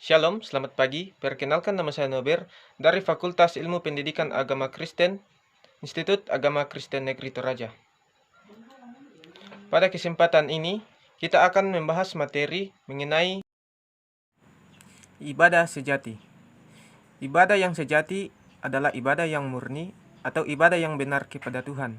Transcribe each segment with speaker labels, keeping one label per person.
Speaker 1: Shalom, selamat pagi. Perkenalkan nama saya Nober dari Fakultas Ilmu Pendidikan Agama Kristen, Institut Agama Kristen Negeri Toraja. Pada kesempatan ini, kita akan membahas materi mengenai ibadah sejati. Ibadah yang sejati adalah ibadah yang murni atau ibadah yang benar kepada Tuhan.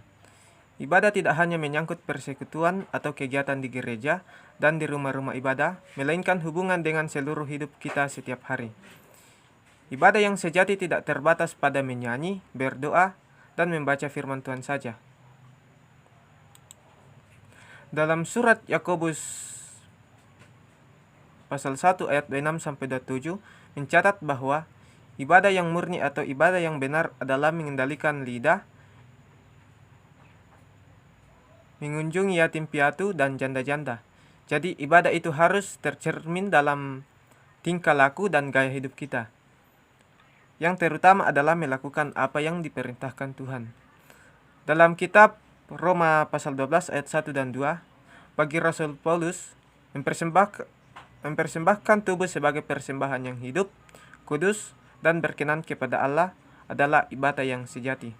Speaker 1: Ibadah tidak hanya menyangkut persekutuan atau kegiatan di gereja dan di rumah-rumah ibadah, melainkan hubungan dengan seluruh hidup kita setiap hari. Ibadah yang sejati tidak terbatas pada menyanyi, berdoa, dan membaca firman Tuhan saja. Dalam surat Yakobus pasal 1 ayat 26-27 mencatat bahwa ibadah yang murni atau ibadah yang benar adalah mengendalikan lidah, mengunjungi yatim piatu dan janda-janda. Jadi ibadah itu harus tercermin dalam tingkah laku dan gaya hidup kita. Yang terutama adalah melakukan apa yang diperintahkan Tuhan. Dalam kitab Roma pasal 12 ayat 1 dan 2, bagi Rasul Paulus, mempersembahkan tubuh sebagai persembahan yang hidup, kudus, dan berkenan kepada Allah adalah ibadah yang sejati.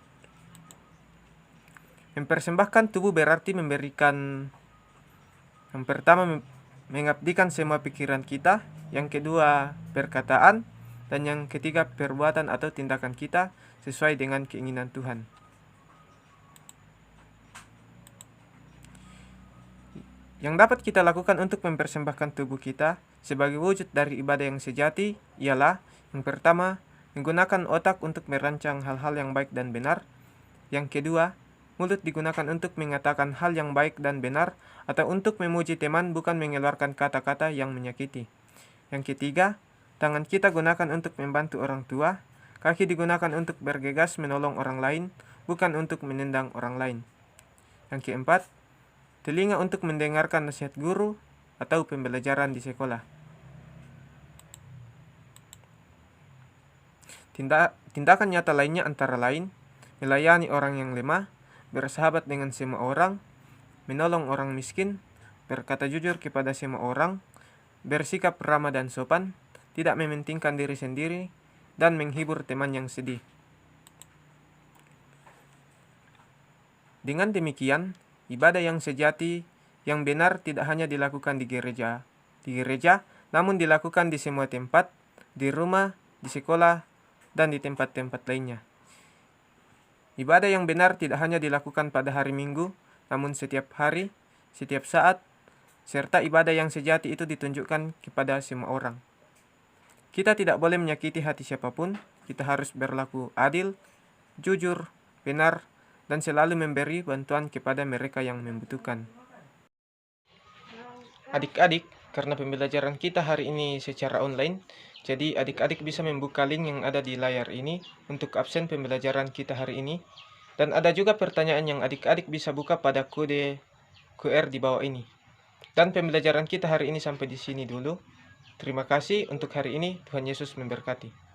Speaker 1: Mempersembahkan tubuh berarti memberikan, yang pertama mengabdikan semua pikiran kita, yang kedua perkataan, dan yang ketiga perbuatan atau tindakan kita sesuai dengan keinginan Tuhan. Yang dapat kita lakukan untuk mempersembahkan tubuh kita sebagai wujud dari ibadah yang sejati ialah, yang pertama, menggunakan otak untuk merancang hal-hal yang baik dan benar. Yang kedua, mulut digunakan untuk mengatakan hal yang baik dan benar atau untuk memuji teman, bukan mengeluarkan kata-kata yang menyakiti. Yang ketiga, tangan kita gunakan untuk membantu orang tua. Kaki digunakan untuk bergegas menolong orang lain, bukan untuk menendang orang lain. Yang keempat, telinga untuk mendengarkan nasihat guru atau pembelajaran di sekolah. Tindakan nyata lainnya antara lain, melayani orang yang lemah, bersahabat dengan semua orang, menolong orang miskin, berkata jujur kepada semua orang, bersikap ramah dan sopan, tidak mementingkan diri sendiri, dan menghibur teman yang sedih. Dengan demikian, ibadah yang sejati, yang benar tidak hanya dilakukan di gereja, namun dilakukan di semua tempat, di rumah, di sekolah, dan di tempat-tempat lainnya. Ibadah yang benar tidak hanya dilakukan pada hari Minggu, namun setiap hari, setiap saat, serta ibadah yang sejati itu ditunjukkan kepada semua orang. Kita tidak boleh menyakiti hati siapapun, kita harus berlaku adil, jujur, benar, dan selalu memberi bantuan kepada mereka yang membutuhkan. Adik-adik, karena pembelajaran kita hari ini secara online, jadi adik-adik bisa membuka link yang ada di layar ini untuk absen pembelajaran kita hari ini. Dan ada juga pertanyaan yang adik-adik bisa buka pada kode QR di bawah ini. Dan pembelajaran kita hari ini sampai di sini dulu. Terima kasih untuk hari ini. Tuhan Yesus memberkati.